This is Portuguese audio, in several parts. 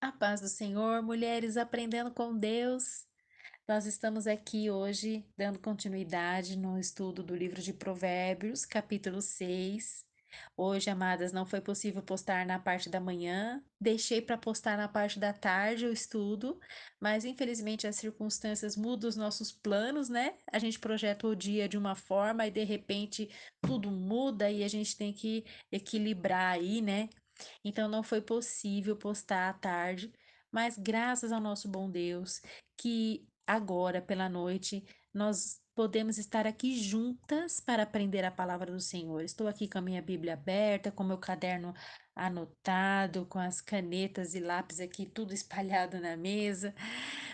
A paz do Senhor, mulheres aprendendo com Deus. Nós estamos aqui hoje dando continuidade no estudo do livro de Provérbios, capítulo 6. Hoje, amadas, não foi possível postar na parte da manhã, deixei para postar na parte da tarde o estudo, mas infelizmente as circunstâncias mudam os nossos planos, né? A gente projeta o dia de uma forma e de repente tudo muda e a gente tem que equilibrar aí, né? Então não foi possível postar à tarde, mas graças ao nosso bom Deus, que agora pela noite nós podemos estar aqui juntas para aprender a palavra do Senhor. Estou aqui com a minha Bíblia aberta, com meu caderno anotado, com as canetas e lápis aqui tudo espalhado na mesa,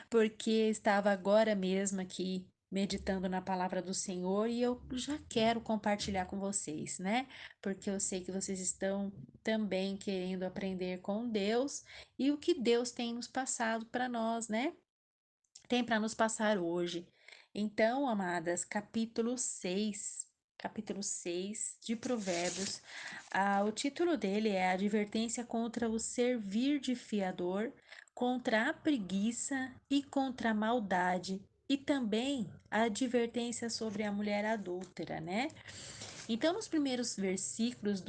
porque estava agora mesmo aqui meditando na palavra do Senhor e eu já quero compartilhar com vocês, né? Porque eu sei que vocês estão também querendo aprender com Deus e o que Deus tem nos passado para nós, né? Tem para nos passar hoje. Então, amadas, capítulo 6 de Provérbios, o título dele é Advertência contra o servir de fiador, contra a preguiça e contra a maldade, e também a advertência sobre a mulher adúltera, né? Então, nos primeiros versículos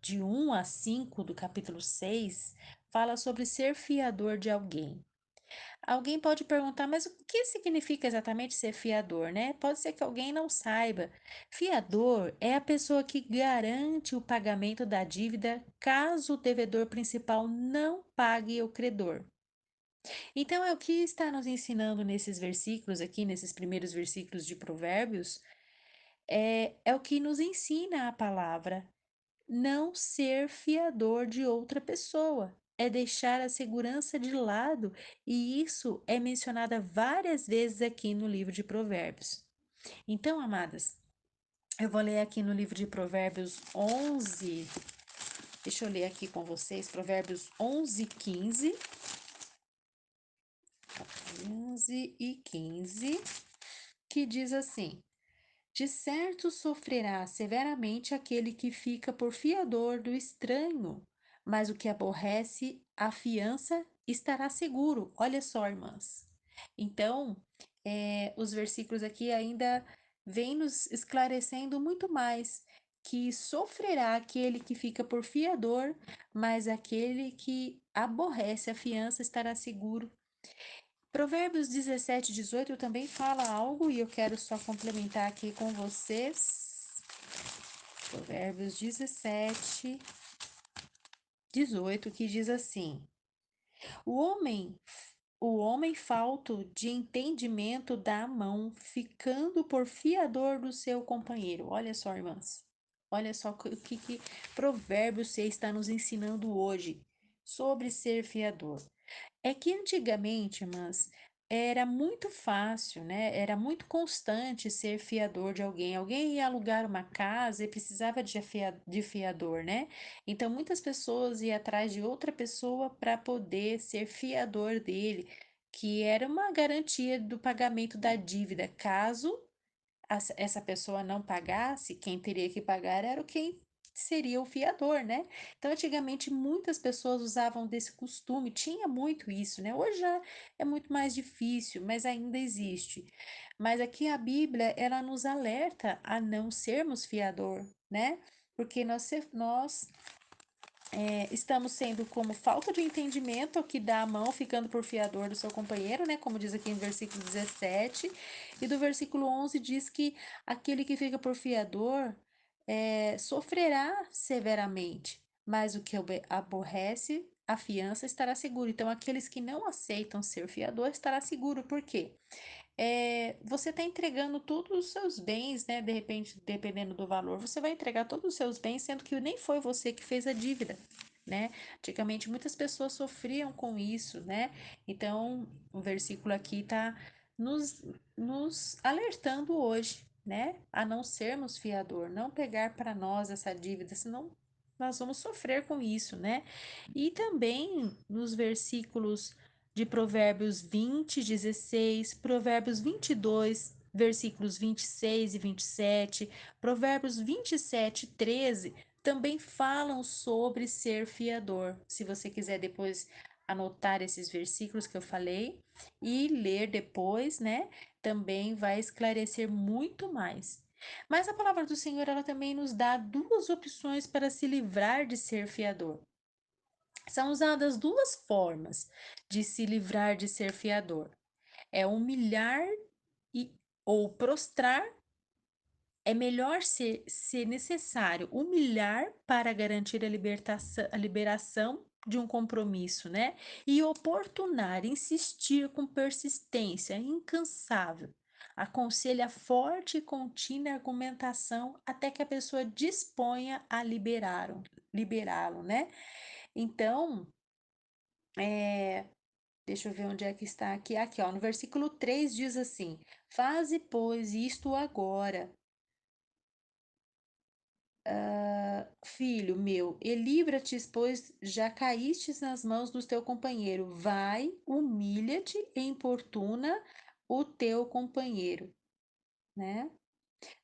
de 1 a 5 do capítulo 6, fala sobre ser fiador de alguém. Alguém pode perguntar, mas o que significa exatamente ser fiador, né? Pode ser que alguém não saiba. Fiador é a pessoa que garante o pagamento da dívida caso o devedor principal não pague o credor. Então, é o que está nos ensinando nesses versículos aqui, nesses primeiros versículos de Provérbios, é o que nos ensina a palavra. Não ser fiador de outra pessoa. É deixar a segurança de lado, e isso é mencionado várias vezes aqui no livro de Provérbios. Então, amadas, eu vou ler aqui no livro de Provérbios 11. Deixa eu ler aqui com vocês, Provérbios 11, 15. 11 e 15, que diz assim: De certo sofrerá severamente aquele que fica por fiador do estranho, mas o que aborrece a fiança estará seguro. Olha só, irmãs. Então, os versículos aqui ainda vêm nos esclarecendo muito mais que sofrerá aquele que fica por fiador, mas aquele que aborrece a fiança estará seguro. Provérbios 17, 18 também fala algo e eu quero só complementar aqui com vocês. Provérbios 17, 18 que diz assim: O homem, o homem falto de entendimento dá a mão, ficando por fiador do seu companheiro. Olha só, irmãs. Olha só o que Provérbios 6 está nos ensinando hoje sobre ser fiador. É que antigamente, mas era muito fácil, né? Era muito constante ser fiador de alguém. Alguém ia alugar uma casa e precisava de fiador, né? Então muitas pessoas iam atrás de outra pessoa para poder ser fiador dele, que era uma garantia do pagamento da dívida. Caso essa pessoa não pagasse, quem teria que pagar era quem seria o fiador, né? Então, antigamente, muitas pessoas usavam desse costume, tinha muito isso, né? Hoje já é muito mais difícil, mas ainda existe. Mas aqui a Bíblia, ela nos alerta a não sermos fiador, né? Porque nós estamos sendo como falta de entendimento que dá a mão ficando por fiador do seu companheiro, né? Como diz aqui no versículo 17. E do versículo 11 diz que aquele que fica por fiador sofrerá severamente, mas o que aborrece a fiança estará seguro. Então, aqueles que não aceitam ser fiador estará seguro. Por quê? Você está entregando todos os seus bens, né? De repente, dependendo do valor, você vai entregar todos os seus bens, sendo que nem foi você que fez a dívida, né? Antigamente, muitas pessoas sofriam com isso, né? Então, o versículo aqui está nos, nos alertando hoje, né? A não sermos fiador, não pegar para nós essa dívida, senão nós vamos sofrer com isso, né? E também nos versículos de Provérbios 20, 16, Provérbios 22, versículos 26 e 27, Provérbios 27, 13, também falam sobre ser fiador. Se você quiser depois anotar esses versículos que eu falei e ler depois, né? Também vai esclarecer muito mais. Mas a palavra do Senhor, ela também nos dá duas opções para se livrar de ser fiador. São usadas duas formas de se livrar de ser fiador. É humilhar e ou prostrar. É melhor ser necessário humilhar para garantir a liberação de um compromisso, né? E oportunar, insistir com persistência incansável. Aconselha forte e contínua argumentação até que a pessoa disponha a liberá-lo, né? Então, deixa eu ver onde é que está aqui. Aqui, ó, no versículo 3 diz assim: Faze, pois, isto agora, filho meu, e livra-te, pois já caístes nas mãos do teu companheiro. Vai, humilha-te e importuna o teu companheiro, né?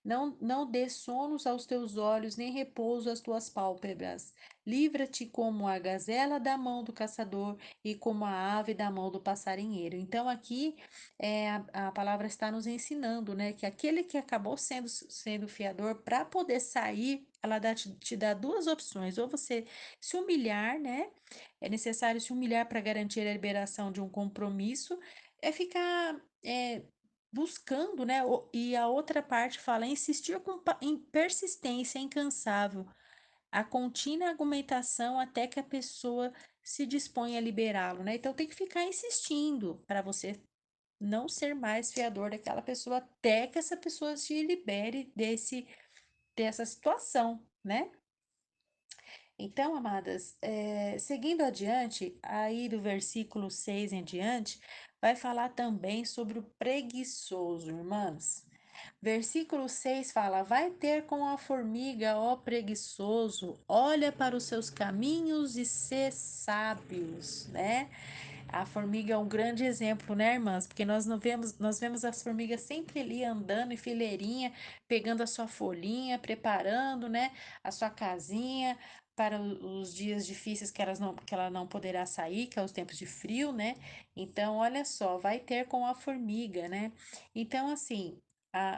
Não dê sonos aos teus olhos, nem repouso às tuas pálpebras. Livra-te como a gazela da mão do caçador e como a ave da mão do passarinheiro. Então, aqui a palavra está nos ensinando, né, que aquele que acabou sendo fiador, para poder sair, ela te dá duas opções: ou você se humilhar, né? É necessário se humilhar para garantir a liberação de um compromisso, é ficar. Buscando, né? E a outra parte fala insistir em persistência incansável, a contínua argumentação até que a pessoa se dispõe a liberá-lo, né? Então tem que ficar insistindo para você não ser mais fiador daquela pessoa até que essa pessoa se libere dessa situação, né? Então, amadas, seguindo adiante, aí do versículo 6 em diante, vai falar também sobre o preguiçoso, irmãs. Versículo 6 fala: Vai ter com a formiga, ó preguiçoso, olha para os seus caminhos e sê sábios, né? A formiga é um grande exemplo, né, irmãs? Porque nós vemos as formigas sempre ali andando em fileirinha, pegando a sua folhinha, preparando, né, a sua casinha para os dias difíceis que ela não poderá sair, que é os tempos de frio, né? Então, olha só, vai ter com a formiga, né? Então, assim,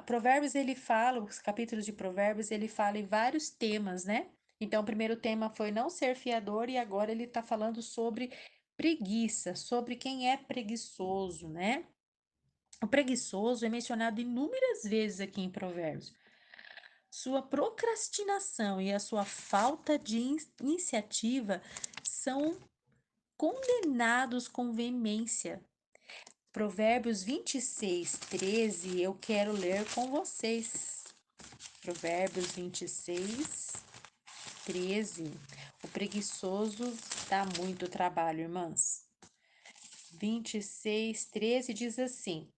Provérbios ele fala, os capítulos de Provérbios ele fala em vários temas, né? Então, o primeiro tema foi não ser fiador, e agora ele está falando sobre preguiça, sobre quem é preguiçoso, né? O preguiçoso é mencionado inúmeras vezes aqui em Provérbios. Sua procrastinação e a sua falta de iniciativa são condenados com veemência. Provérbios 26:13, eu quero ler com vocês. Provérbios 26:13. O preguiçoso dá muito trabalho, irmãs. 26:13 diz assim: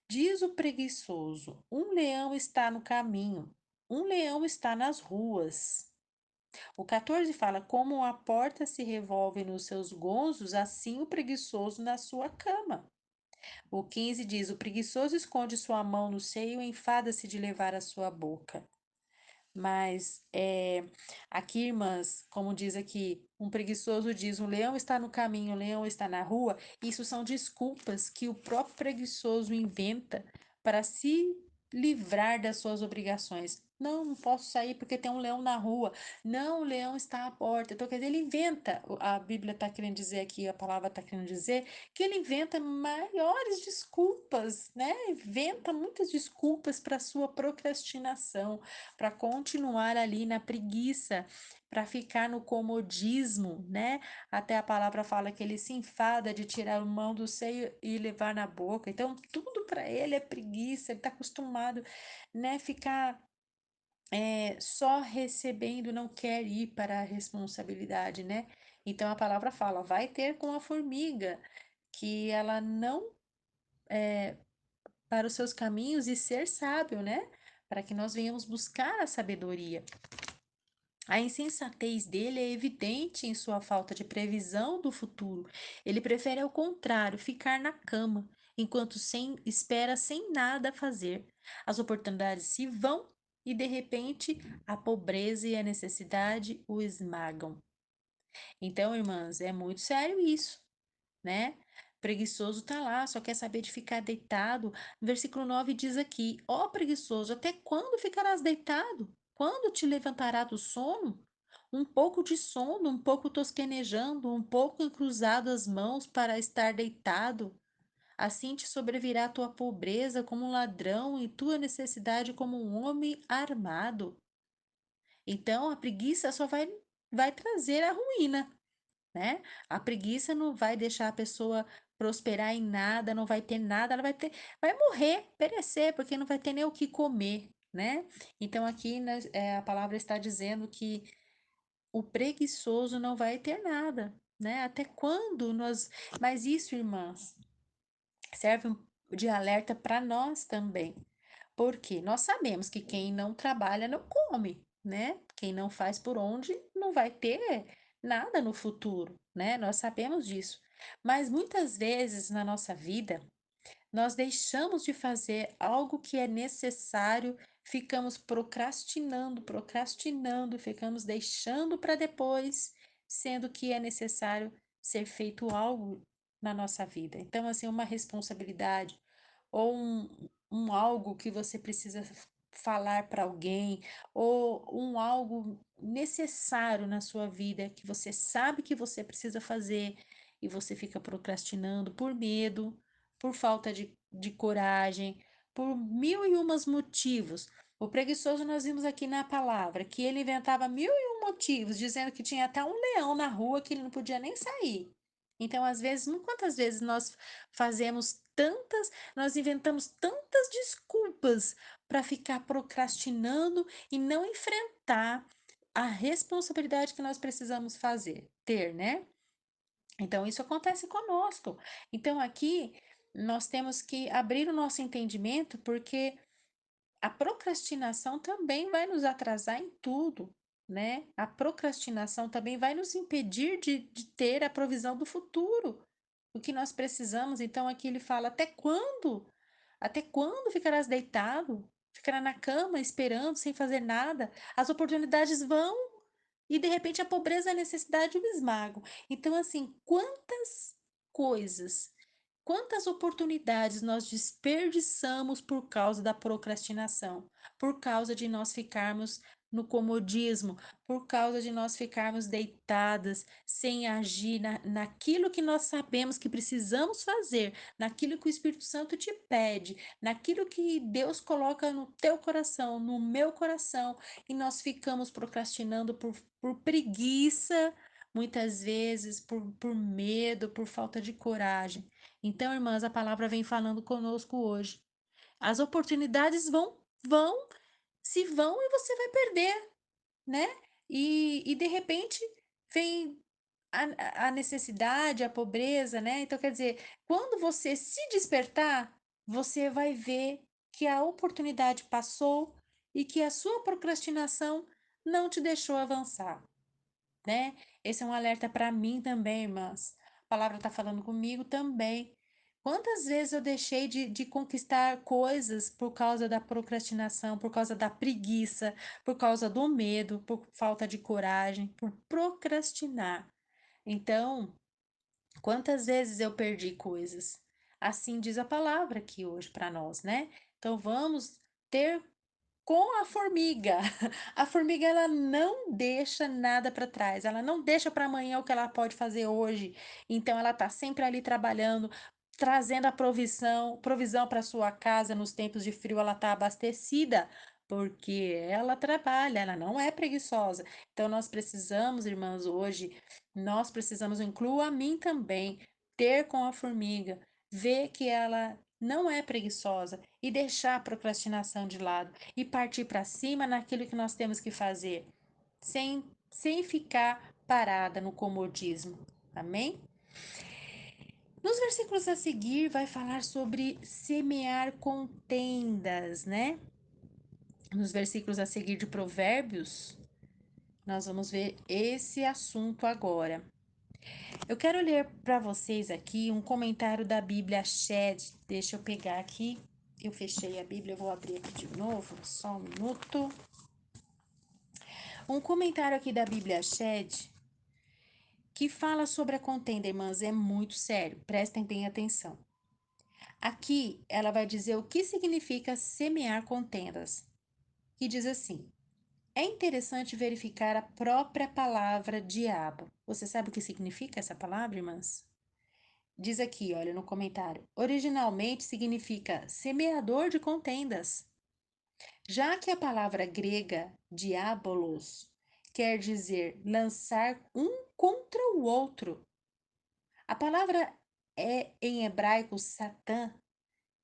Diz o preguiçoso: um leão está no caminho, um leão está nas ruas. O 14 fala: Como a porta se revolve nos seus gozos, assim o preguiçoso na sua cama. O 15 diz: O preguiçoso esconde sua mão no seio e enfada-se de levar a sua boca. Mas aqui, irmãs, como diz aqui, um preguiçoso diz: um leão está no caminho, um leão está na rua. Isso são desculpas que o próprio preguiçoso inventa para se livrar das suas obrigações. Não, não posso sair porque tem um leão na rua. Não, o leão está à porta. Então, quer dizer, ele inventa. A Bíblia está querendo dizer aqui, a palavra está querendo dizer que ele inventa maiores desculpas, né? Inventa muitas desculpas para sua procrastinação, para continuar ali na preguiça, para ficar no comodismo, né? Até a palavra fala que ele se enfada de tirar a mão do seio e levar na boca. Então, tudo para ele é preguiça, ele está acostumado, né? Ficar só recebendo, não quer ir para a responsabilidade, né? Então a palavra fala, vai ter com a formiga, que ela não para os seus caminhos e ser sábio, né? Para que nós venhamos buscar a sabedoria. A insensatez dele é evidente em sua falta de previsão do futuro. Ele prefere, ao contrário, ficar na cama, enquanto espera sem nada fazer. As oportunidades se vão e de repente a pobreza e a necessidade o esmagam. Então, irmãs, é muito sério isso, né? Preguiçoso tá lá, só quer saber de ficar deitado. Versículo 9 diz aqui: Ó preguiçoso, até quando ficarás deitado? Quando te levantará do sono? Um pouco de sono, um pouco tosquenejando, um pouco cruzado as mãos para estar deitado. Assim te sobrevirá tua pobreza como um ladrão e tua necessidade como um homem armado. Então, a preguiça só vai trazer a ruína, né? A preguiça não vai deixar a pessoa prosperar em nada, não vai ter nada, ela vai morrer, perecer, porque não vai ter nem o que comer, né? Então, aqui né, a palavra está dizendo que o preguiçoso não vai ter nada, né? Até quando nós. Mas isso, irmãs, serve de alerta para nós também. Porque nós sabemos que quem não trabalha não come, né? Quem não faz por onde não vai ter nada no futuro, né? Nós sabemos disso. Mas muitas vezes na nossa vida, nós deixamos de fazer algo que é necessário, ficamos procrastinando, ficamos deixando para depois, sendo que é necessário ser feito algo na nossa vida. Então, assim, uma responsabilidade ou um algo que você precisa falar para alguém, ou um algo necessário na sua vida que você sabe que você precisa fazer e você fica procrastinando por medo, por falta de coragem, por mil e umas motivos. O preguiçoso, nós vimos aqui na palavra que ele inventava mil e um motivos, dizendo que tinha até um leão na rua que ele não podia nem sair. Então, às vezes, quantas vezes nós fazemos tantas, nós inventamos tantas desculpas para ficar procrastinando e não enfrentar a responsabilidade que nós precisamos ter, né? Então, isso acontece conosco. Então, aqui nós temos que abrir o nosso entendimento, porque a procrastinação também vai nos atrasar em tudo, né? A procrastinação também vai nos impedir de ter a provisão do futuro, o que nós precisamos. Então, aqui ele fala: até quando? Até quando ficarás deitado? Ficará na cama esperando, sem fazer nada? As oportunidades vão e de repente a pobreza e a necessidade o esmagam. Então, assim, quantas coisas, quantas oportunidades nós desperdiçamos por causa da procrastinação, por causa de nós ficarmos no comodismo, por causa de nós ficarmos deitadas, sem agir naquilo que nós sabemos que precisamos fazer, naquilo que o Espírito Santo te pede, naquilo que Deus coloca no teu coração, no meu coração, e nós ficamos procrastinando por preguiça, muitas vezes, por medo, por falta de coragem. Então, irmãs, a palavra vem falando conosco hoje. As oportunidades se vão e você vai perder, né? E de repente vem a necessidade, a pobreza, né? Então, quer dizer, quando você se despertar, você vai ver que a oportunidade passou e que a sua procrastinação não te deixou avançar, né? Esse é um alerta para mim também, irmãs. A palavra está falando comigo também. Quantas vezes eu deixei de conquistar coisas por causa da procrastinação, por causa da preguiça, por causa do medo, por falta de coragem, por procrastinar. Então, quantas vezes eu perdi coisas? Assim diz a palavra aqui hoje para nós, né? Então, vamos ter com a formiga. A formiga ela não deixa nada para trás, ela não deixa para amanhã o que ela pode fazer hoje. Então ela tá sempre ali trabalhando, trazendo a provisão para sua casa nos tempos de frio, ela tá abastecida. Porque ela trabalha, ela não é preguiçosa. Então, nós precisamos, irmãs, hoje, nós precisamos, incluo a mim também, ter com a formiga, ver que ela não é preguiçosa e deixar a procrastinação de lado e partir para cima naquilo que nós temos que fazer, sem ficar parada no comodismo. Amém? Nos versículos a seguir, vai falar sobre semear contendas, né? Nos versículos a seguir de Provérbios, nós vamos ver esse assunto agora. Eu quero ler para vocês aqui um comentário da Bíblia Shed. Deixa eu pegar aqui Eu fechei a Bíblia, eu vou abrir aqui de novo, só um minuto. Um comentário aqui da Bíblia Shed que fala sobre a contenda, irmãs, é muito sério, prestem bem atenção. Aqui ela vai dizer o que significa semear contendas, que diz assim: é interessante verificar a própria palavra diabo. Você sabe o que significa essa palavra, irmãs? Diz aqui, olha, no comentário. Originalmente significa semeador de contendas, já que a palavra grega diabolos quer dizer lançar um contra o outro. A palavra em hebraico satã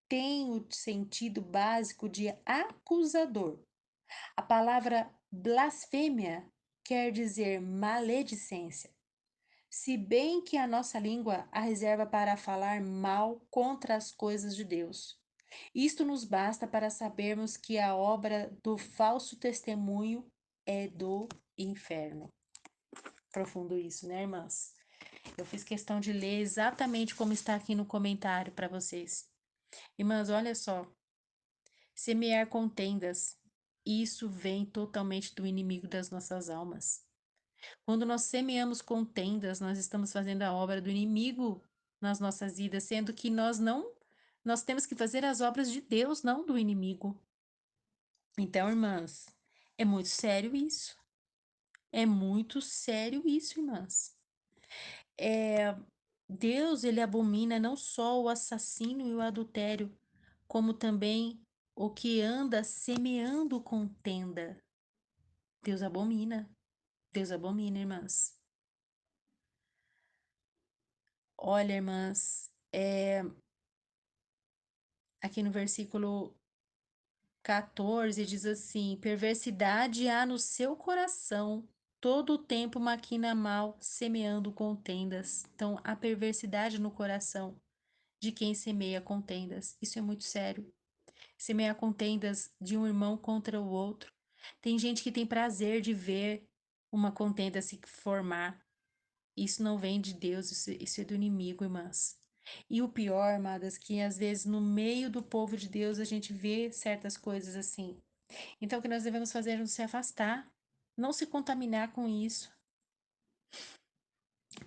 tem o sentido básico de acusador. A palavra blasfêmia quer dizer maledicência, se bem que a nossa língua a reserva para falar mal contra as coisas de Deus. Isto nos basta para sabermos que a obra do falso testemunho é do inferno. Profundo isso, né, irmãs? Eu fiz questão de ler exatamente como está aqui no comentário para vocês. Irmãs, olha só. Semear contendas. Isso vem totalmente do inimigo das nossas almas. Quando nós semeamos contendas, nós estamos fazendo a obra do inimigo nas nossas vidas, sendo que nós temos que fazer as obras de Deus, não do inimigo. Então, irmãs, é muito sério isso. É muito sério isso, irmãs. Deus, ele abomina não só o assassínio e o adultério, como também o que anda semeando contenda. Deus abomina. Deus abomina, irmãs. Olha, irmãs, aqui no versículo 14 diz assim: perversidade há no seu coração, todo o tempo maquina mal, semeando contendas. Então, há perversidade no coração de quem semeia contendas. Isso é muito sério. Semear contendas de um irmão contra o outro. Tem gente que tem prazer de ver uma contenda se formar. Isso não vem de Deus, isso é do inimigo, irmãs. E o pior, amadas, que às vezes no meio do povo de Deus a gente vê certas coisas assim. Então, o que nós devemos fazer é se afastar, não se contaminar com isso.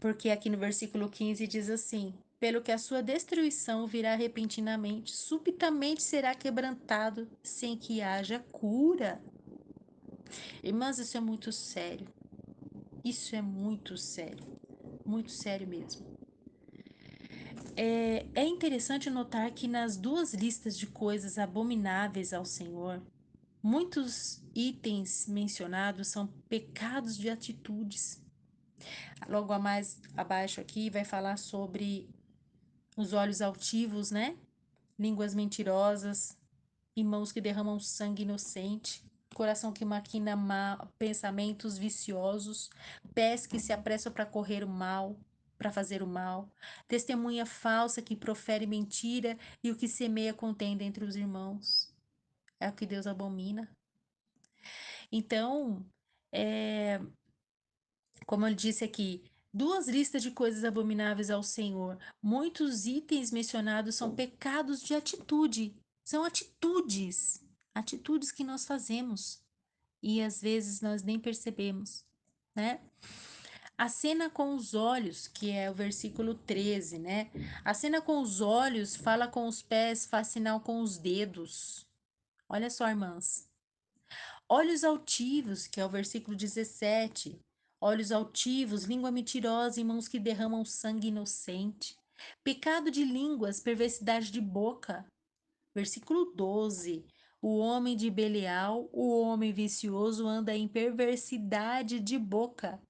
Porque aqui no versículo 15 diz assim: pelo que a sua destruição virá repentinamente, subitamente será quebrantado, sem que haja cura. Irmãs, isso é muito sério. Isso é muito sério mesmo. É interessante notar que nas duas listas de coisas abomináveis ao Senhor, muitos itens mencionados são pecados de atitudes. Logo a mais abaixo aqui vai falar sobre os olhos altivos, né? Línguas mentirosas e mãos que derramam sangue inocente, coração que maquina pensamentos viciosos, pés que se apressam para correr o mal, para fazer o mal, testemunha falsa que profere mentira e o que semeia contenda entre os irmãos. É o que Deus abomina. Então, é, como ele disse aqui, duas listas de coisas abomináveis ao Senhor. Muitos itens mencionados são pecados de atitude. São atitudes. Atitudes que nós fazemos. E às vezes nós nem percebemos, né? A cena com os olhos, que é o versículo 13, né? A cena com os olhos fala com os pés, faz sinal com os dedos. Olha só, irmãs. Olhos altivos, que é o versículo 17. Olhos altivos, língua mentirosa e mãos que derramam sangue inocente. Pecado de línguas, perversidade de boca. Versículo 12. O homem de Belial, o homem vicioso, anda em perversidade de boca.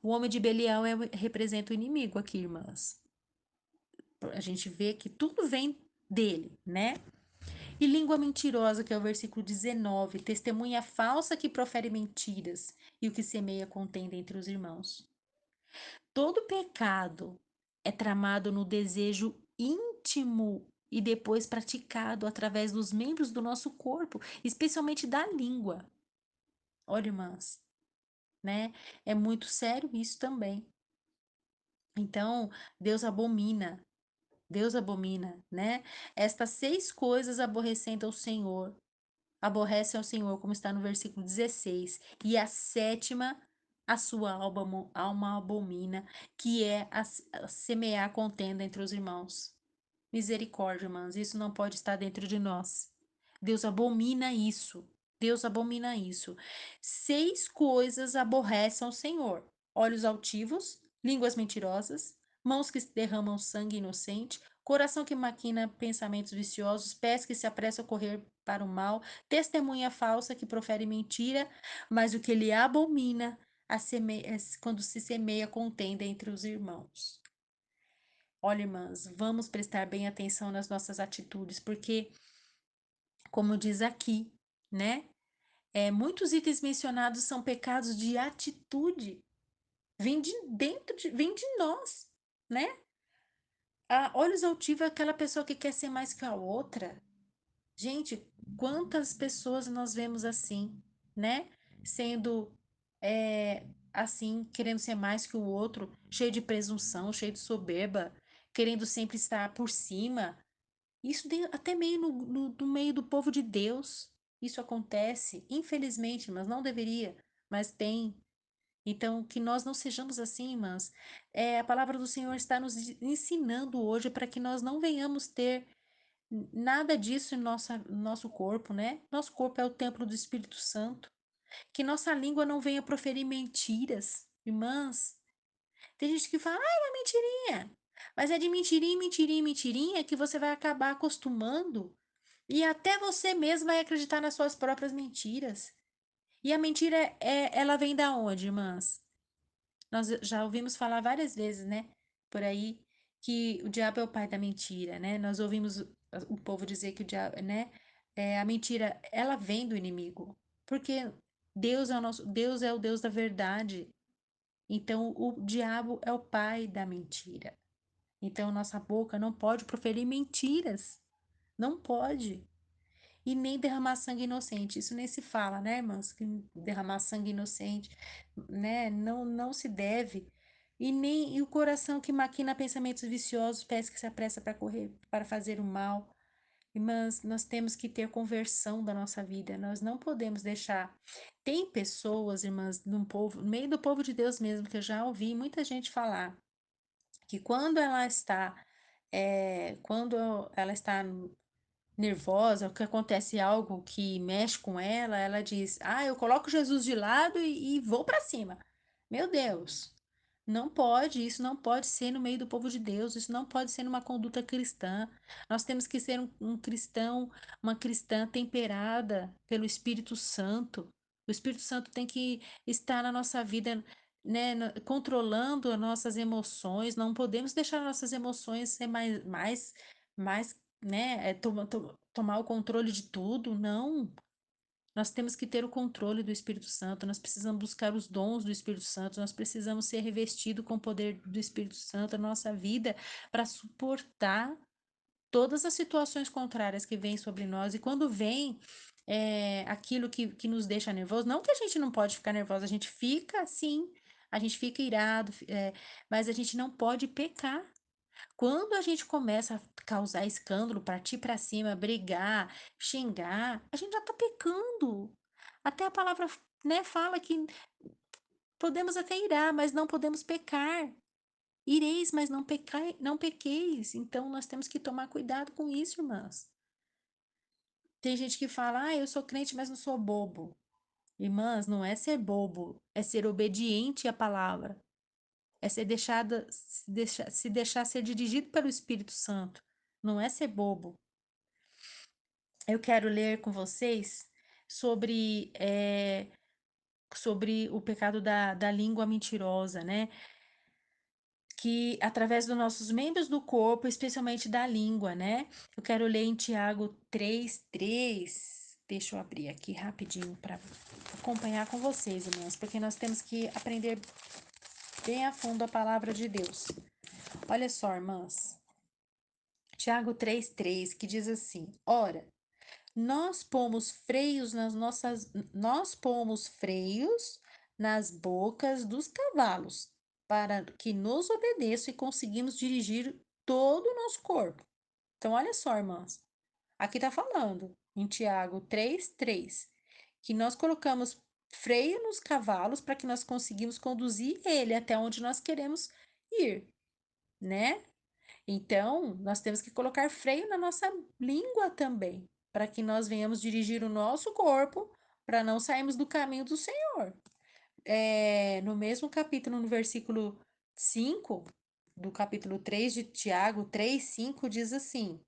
O homem de Belial representa o inimigo aqui, irmãs. A gente vê que tudo vem dele, né? E língua mentirosa, que é o versículo 19, testemunha falsa que profere mentiras e o que semeia contenda entre os irmãos. Todo pecado é tramado no desejo íntimo e depois praticado através dos membros do nosso corpo, especialmente da língua. Olha, irmãs, né? É muito sério isso também. Então, Deus abomina, Deus abomina, né? Estas 6 coisas aborrecendo ao Senhor, aborrece ao Senhor, como está no versículo 16. E a sétima, a sua alma abomina, que é a semear contenda entre os irmãos. Misericórdia, irmãos, isso não pode estar dentro de nós. Deus abomina isso. Deus abomina isso. 6 coisas aborrecem ao Senhor: olhos altivos, línguas mentirosas, mãos que derramam sangue inocente, coração que maquina pensamentos viciosos, pés que se apressam a correr para o mal, testemunha falsa que profere mentira, mas o que ele abomina é quando se semeia contenda entre os irmãos. Olha, irmãs, vamos prestar bem atenção nas nossas atitudes, porque, como diz aqui, né? Muitos itens mencionados são pecados de atitude. Vem de nós, né? Olhos altivos é aquela pessoa que quer ser mais que a outra. Gente, quantas pessoas nós vemos assim, né? Sendo assim, querendo ser mais que o outro, cheio de presunção, cheio de soberba, querendo sempre estar por cima. Isso até meio no meio do povo de Deus. Isso acontece, infelizmente, mas não deveria, mas tem. Então, que nós não sejamos assim, irmãs. A palavra do Senhor está nos ensinando hoje para que nós não venhamos ter nada disso em nosso corpo, né? Nosso corpo é o templo do Espírito Santo. Que nossa língua não venha proferir mentiras, irmãs. Tem gente que fala, ah, é uma mentirinha. Mas é de mentirinha, mentirinha, mentirinha que você vai acabar acostumando e até você mesmo vai acreditar nas suas próprias mentiras. E a mentira ela vem da onde, irmãs? Nós já ouvimos falar várias vezes, né? Por aí, que o diabo é o pai da mentira, né? Nós ouvimos o povo dizer que o diabo, né? A mentira, ela vem do inimigo. Porque Deus é o Deus da verdade. Então, o diabo é o pai da mentira. Então, nossa boca não pode proferir mentiras. Não pode. E nem derramar sangue inocente. Isso nem se fala, né, irmãs? Que derramar sangue inocente, né? Não se deve. E o coração que maquina pensamentos viciosos, pés que se apressa para correr, para fazer o mal. Irmãs, nós temos que ter conversão da nossa vida. Nós não podemos deixar. Tem pessoas, irmãs, no meio do povo de Deus mesmo, que eu já ouvi muita gente falar que quando ela está nervosa, ou que acontece algo que mexe com ela, ela diz: "Ah, eu coloco Jesus de lado e vou para cima". Meu Deus, não pode, isso não pode ser no meio do povo de Deus, isso não pode ser numa conduta cristã. Nós temos que ser um cristão, uma cristã temperada pelo Espírito Santo. O Espírito Santo tem que estar na nossa vida, né, controlando as nossas emoções. Não podemos deixar nossas emoções ser mais, né, tomar o controle de tudo. Não. Nós temos que ter o controle do Espírito Santo, nós precisamos buscar os dons do Espírito Santo, nós precisamos ser revestidos com o poder do Espírito Santo na nossa vida para suportar todas as situações contrárias que vêm sobre nós. E quando vem aquilo que nos deixa nervoso, não que a gente não pode ficar nervoso, a gente fica sim, a gente fica irado, mas a gente não pode pecar. Quando a gente começa a causar escândalo, partir para cima, brigar, xingar, a gente já está pecando. Até a palavra, né, fala que podemos até irar, mas não podemos pecar. Ireis, mas não pequeis. Então nós temos que tomar cuidado com isso, irmãs. Tem gente que fala: "Ah, eu sou crente, mas não sou bobo". Irmãs, não é ser bobo, é ser obediente à palavra. É ser se deixar ser dirigido pelo Espírito Santo. Não é ser bobo. Eu quero ler com vocês sobre, sobre o pecado da língua mentirosa, né? Que através dos nossos membros do corpo, especialmente da língua, né? Eu quero ler em Tiago 3:3. Deixa eu abrir aqui rapidinho para acompanhar com vocês, irmãos, porque nós temos que aprender bem a fundo a palavra de Deus. Olha só, irmãs. Tiago 3:3, que diz assim: Ora, nós pomos freios nas bocas dos cavalos, para que nos obedeçam e conseguimos dirigir todo o nosso corpo. Então, olha só, irmãs. Aqui está falando, em Tiago 3:3, que nós colocamos freio nos cavalos para que nós conseguimos conduzir ele até onde nós queremos ir, né? Então, nós temos que colocar freio na nossa língua também, para que nós venhamos dirigir o nosso corpo para não sairmos do caminho do Senhor. No mesmo capítulo, no versículo 5 do capítulo 3 de Tiago 3:5 diz assim: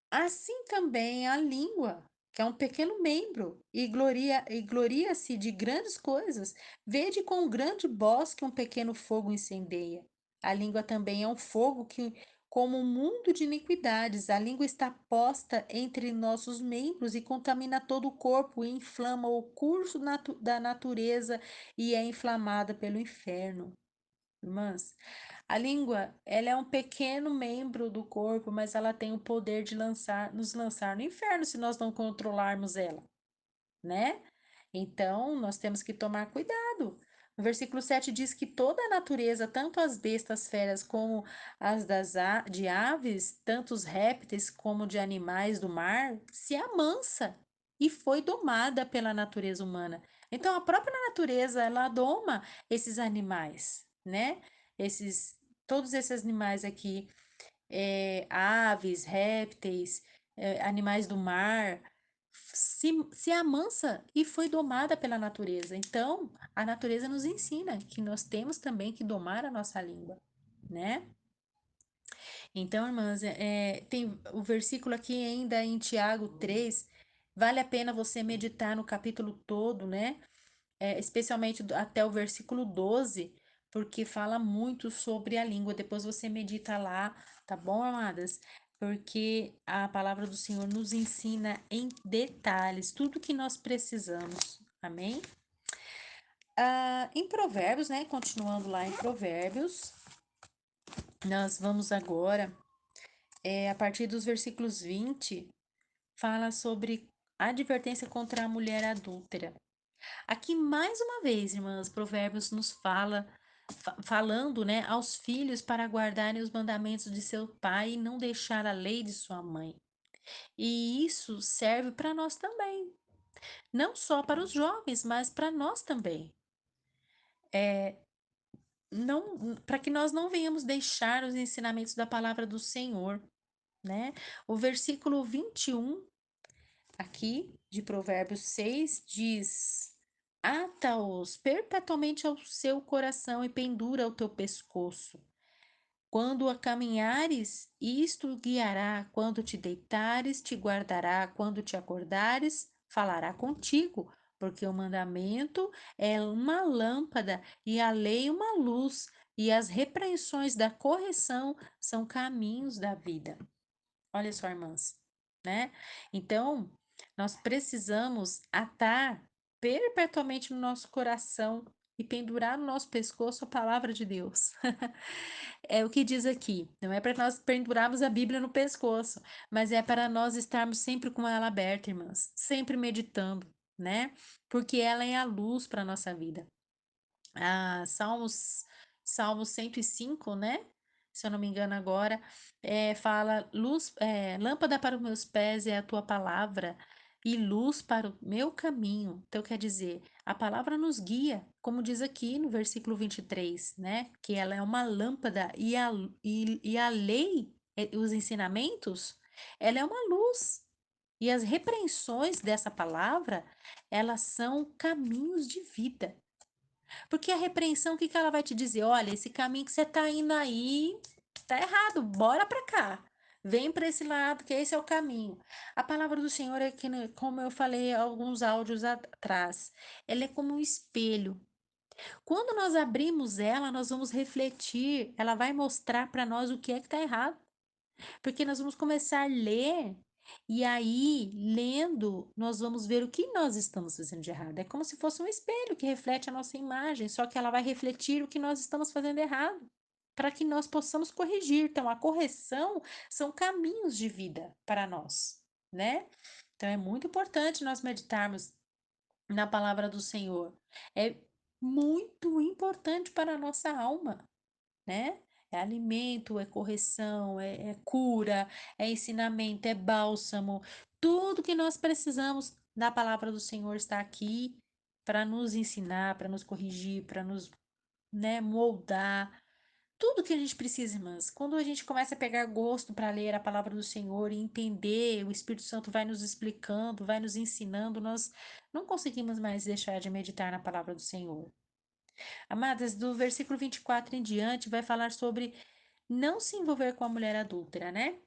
Assim também a língua, que é um pequeno membro, e gloria-se de grandes coisas, vede quão grande bosque um pequeno fogo incendeia. A língua também é um fogo que, como um mundo de iniquidades, a língua está posta entre nossos membros e contamina todo o corpo e inflama o curso da natureza e é inflamada pelo inferno. Irmãs, a língua, ela é um pequeno membro do corpo, mas ela tem o poder de nos lançar no inferno se nós não controlarmos ela, né? Então, nós temos que tomar cuidado. No versículo 7 diz que toda a natureza, tanto as bestas feras como as de aves, tanto os répteis como de animais do mar, se amansa e foi domada pela natureza humana. Então, a própria natureza, ela doma esses animais, né? Esses, todos esses animais aqui, aves, répteis, animais do mar, se amansa e foi domada pela natureza. Então, a natureza nos ensina que nós temos também que domar a nossa língua, né? Então, irmãs, tem o versículo aqui ainda em Tiago 3, vale a pena você meditar no capítulo todo, né? Especialmente até o versículo 12, porque fala muito sobre a língua. Depois você medita lá, tá bom, amadas? Porque a palavra do Senhor nos ensina em detalhes tudo que nós precisamos. Amém? Em Provérbios, né? Continuando lá em Provérbios, nós vamos agora, a partir dos versículos 20, fala sobre a advertência contra a mulher adúltera. Aqui, mais uma vez, irmãs, Provérbios nos fala, falando, né, aos filhos para guardarem os mandamentos de seu pai e não deixar a lei de sua mãe. E isso serve para nós também, não só para os jovens, mas para nós também. Não, para que nós não venhamos deixar os ensinamentos da palavra do Senhor, né? O versículo 21 aqui de Provérbios 6 diz: Ata-os perpetuamente ao seu coração e pendura ao teu pescoço. Quando a caminhares, isto guiará. Quando te deitares, te guardará. Quando te acordares, falará contigo. Porque o mandamento é uma lâmpada e a lei uma luz, e as repreensões da correção são caminhos da vida. Olha só, irmãs, né? Então, nós precisamos atar perpetuamente no nosso coração e pendurar no nosso pescoço a palavra de Deus. É o que diz aqui. Não é para nós pendurarmos a Bíblia no pescoço, mas é para nós estarmos sempre com ela aberta, irmãs, sempre meditando, né? Porque ela é a luz para a nossa vida. Salmos 105, né? Se eu não me engano agora, fala luz, lâmpada para os meus pés é a tua palavra e luz para o meu caminho. Então, quer dizer, a palavra nos guia, como diz aqui no versículo 23, né? Que ela é uma lâmpada e a lei, os ensinamentos, ela é uma luz. E as repreensões dessa palavra, elas são caminhos de vida. Porque a repreensão, o que que ela vai te dizer? Olha, esse caminho que você tá indo aí tá errado, bora pra cá. Vem para esse lado, que esse é o caminho. A palavra do Senhor é que, né, como eu falei alguns áudios atrás, ela é como um espelho. Quando nós abrimos ela, nós vamos refletir, ela vai mostrar para nós o que é que está errado. Porque nós vamos começar a ler, e aí, lendo, nós vamos ver o que nós estamos fazendo de errado. É como se fosse um espelho que reflete a nossa imagem, só que ela vai refletir o que nós estamos fazendo errado, para que nós possamos corrigir. Então, a correção são caminhos de vida para nós, né? Então, é muito importante nós meditarmos na palavra do Senhor. É muito importante para a nossa alma, né? É alimento, é correção, é cura, é ensinamento, é bálsamo. Tudo que nós precisamos da palavra do Senhor está aqui para nos ensinar, para nos corrigir, para nos, né, moldar. Tudo que a gente precisa, irmãs. Quando a gente começa a pegar gosto para ler a palavra do Senhor e entender, o Espírito Santo vai nos explicando, vai nos ensinando, nós não conseguimos mais deixar de meditar na palavra do Senhor. Amadas, do versículo 24 em diante, vai falar sobre não se envolver com a mulher adúltera, né?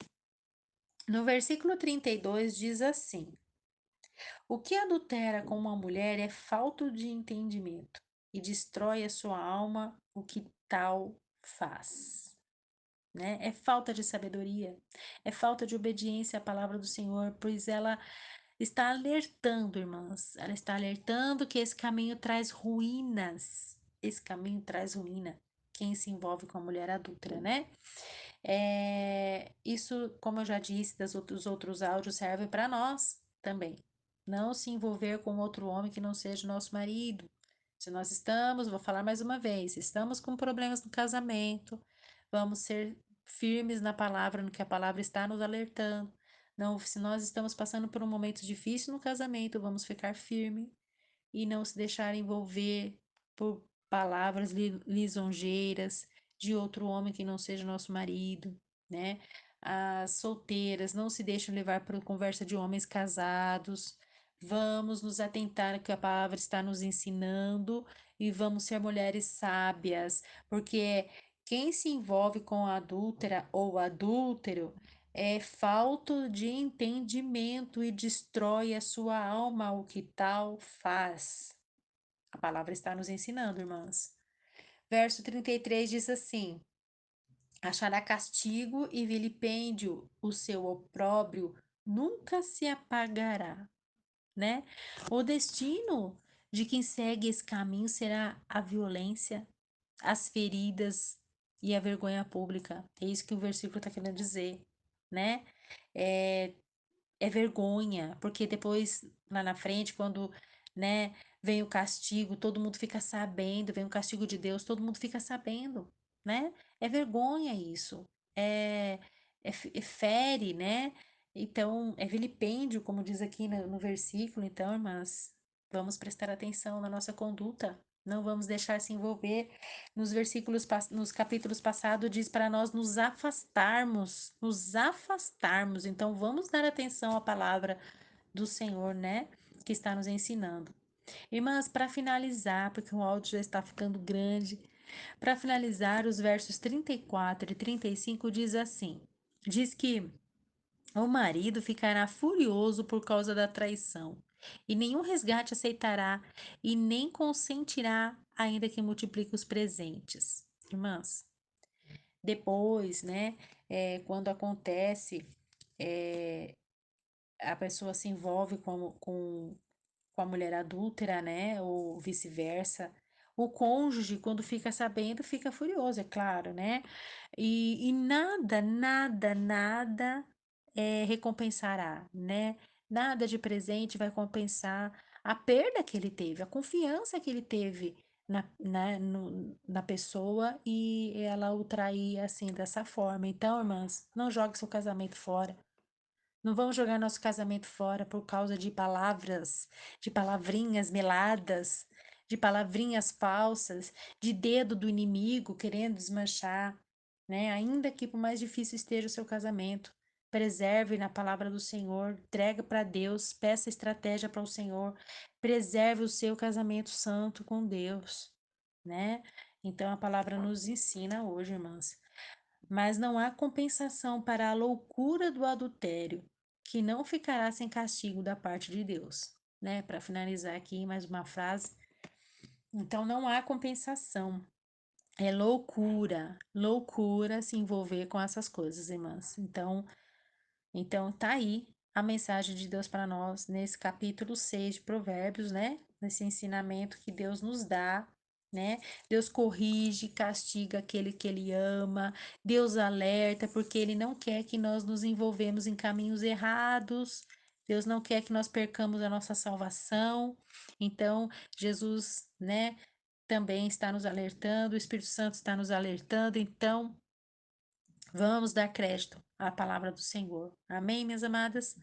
No versículo 32 diz assim: O que adultera com uma mulher é falta de entendimento e destrói a sua alma, o que tal faz. Né? É falta de sabedoria, é falta de obediência à palavra do Senhor, pois ela está alertando, irmãs, ela está alertando que esse caminho traz ruínas, esse caminho traz ruína. Quem se envolve com a mulher adúltera, né? Isso, como eu já disse, dos outros áudios, serve para nós também. Não se envolver com outro homem que não seja nosso marido. Se nós estamos, vou falar mais uma vez, estamos com problemas no casamento, vamos ser firmes na palavra, no que a palavra está nos alertando. Não, se nós estamos passando por um momento difícil no casamento, vamos ficar firme e não se deixar envolver por palavras lisonjeiras de outro homem que não seja nosso marido, né? As solteiras não se deixam levar por conversa de homens casados. Vamos nos atentar ao que a palavra está nos ensinando e vamos ser mulheres sábias, porque quem se envolve com a adúltera ou adúltero é falta de entendimento e destrói a sua alma, o que tal faz. A palavra está nos ensinando, irmãs. Verso 33 diz assim: Achará castigo e vilipêndio, o seu opróbrio nunca se apagará, né? O destino de quem segue esse caminho será a violência, as feridas e a vergonha pública. É isso que o versículo está querendo dizer, né? É, é vergonha, porque depois, lá na frente, quando, né, vem o castigo, todo mundo fica sabendo, vem o castigo de Deus, todo mundo fica sabendo, né? É vergonha isso, é, fere, né? Então, é vilipêndio, como diz aqui no versículo, então, irmãs, vamos prestar atenção na nossa conduta, não vamos deixar se envolver. Nos capítulos passados, diz para nós nos afastarmos. Então, vamos dar atenção à palavra do Senhor, né? Que está nos ensinando. Irmãs, para finalizar, porque o áudio já está ficando grande, para finalizar, os versos 34 e 35 diz assim: diz que o marido ficará furioso por causa da traição, e nenhum resgate aceitará, e nem consentirá, ainda que multiplique os presentes. Irmãs, depois, né, quando acontece, é, a pessoa se envolve com a mulher adúltera, né, ou vice-versa. O cônjuge, quando fica sabendo, fica furioso, é claro, né? E nada, nada, nada recompensará, né? Nada de presente vai compensar a perda que ele teve, a confiança que ele teve na pessoa e ela o trair assim, dessa forma. Então, irmãs, não jogue seu casamento fora. Não vamos jogar nosso casamento fora por causa de palavras, de palavrinhas meladas, de palavrinhas falsas, de dedo do inimigo querendo desmanchar, né? Ainda que por mais difícil esteja o seu casamento, preserve na palavra do Senhor, entrega para Deus, peça estratégia para o Senhor, preserve o seu casamento santo com Deus, né? Então a palavra nos ensina hoje, irmãs. Mas não há compensação para a loucura do adultério, que não ficará sem castigo da parte de Deus. Né? Para finalizar aqui, mais uma frase. Então, não há compensação. É loucura, loucura se envolver com essas coisas, irmãs. Então, tá aí a mensagem de Deus para nós nesse capítulo 6 de Provérbios, né? Nesse ensinamento que Deus nos dá, né? Deus corrige, castiga aquele que ele ama, Deus alerta, porque ele não quer que nós nos envolvemos em caminhos errados. Deus não quer que nós percamos a nossa salvação. Então, Jesus, né, também está nos alertando, o Espírito Santo está nos alertando. Então, Vamos dar crédito à palavra do Senhor. Amém, minhas amadas?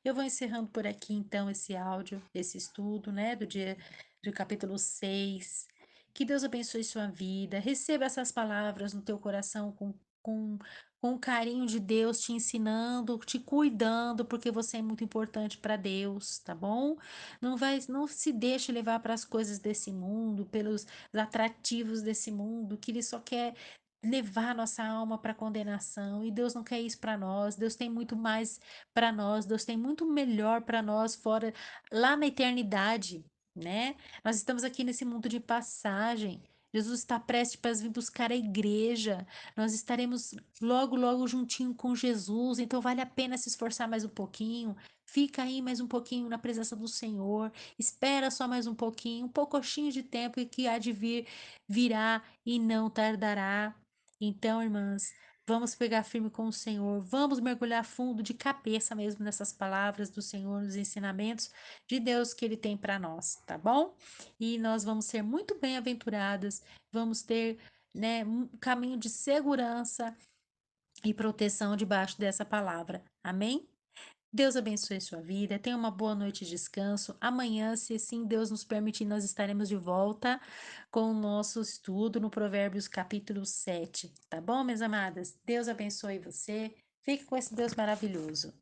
Eu vou encerrando por aqui, então, esse áudio, esse estudo, né, do capítulo 6. Que Deus abençoe sua vida. Receba essas palavras no teu coração com, com o carinho de Deus te ensinando, te cuidando, porque você é muito importante para Deus, tá bom? Não se deixe levar para as coisas desse mundo, pelos atrativos desse mundo, que ele só quer levar nossa alma para condenação, e Deus não quer isso para nós. Deus tem muito mais para nós, Deus tem muito melhor para nós fora lá na eternidade, né? Nós estamos aqui nesse mundo de passagem. Jesus está prestes para vir buscar a igreja. Nós estaremos logo, logo juntinho com Jesus. Então vale a pena se esforçar mais um pouquinho. Fica aí mais um pouquinho na presença do Senhor. Espera só mais um pouquinho de tempo e que há de vir, virá e não tardará. Então, irmãs, vamos pegar firme com o Senhor, vamos mergulhar fundo de cabeça mesmo nessas palavras do Senhor, nos ensinamentos de Deus que Ele tem para nós, tá bom? E nós vamos ser muito bem-aventuradas, vamos ter, né, um caminho de segurança e proteção debaixo dessa palavra. Amém? Deus abençoe sua vida, tenha uma boa noite de descanso. Amanhã, se assim Deus nos permitir, nós estaremos de volta com o nosso estudo no Provérbios capítulo 7, tá bom, minhas amadas? Deus abençoe você. Fique com esse Deus maravilhoso.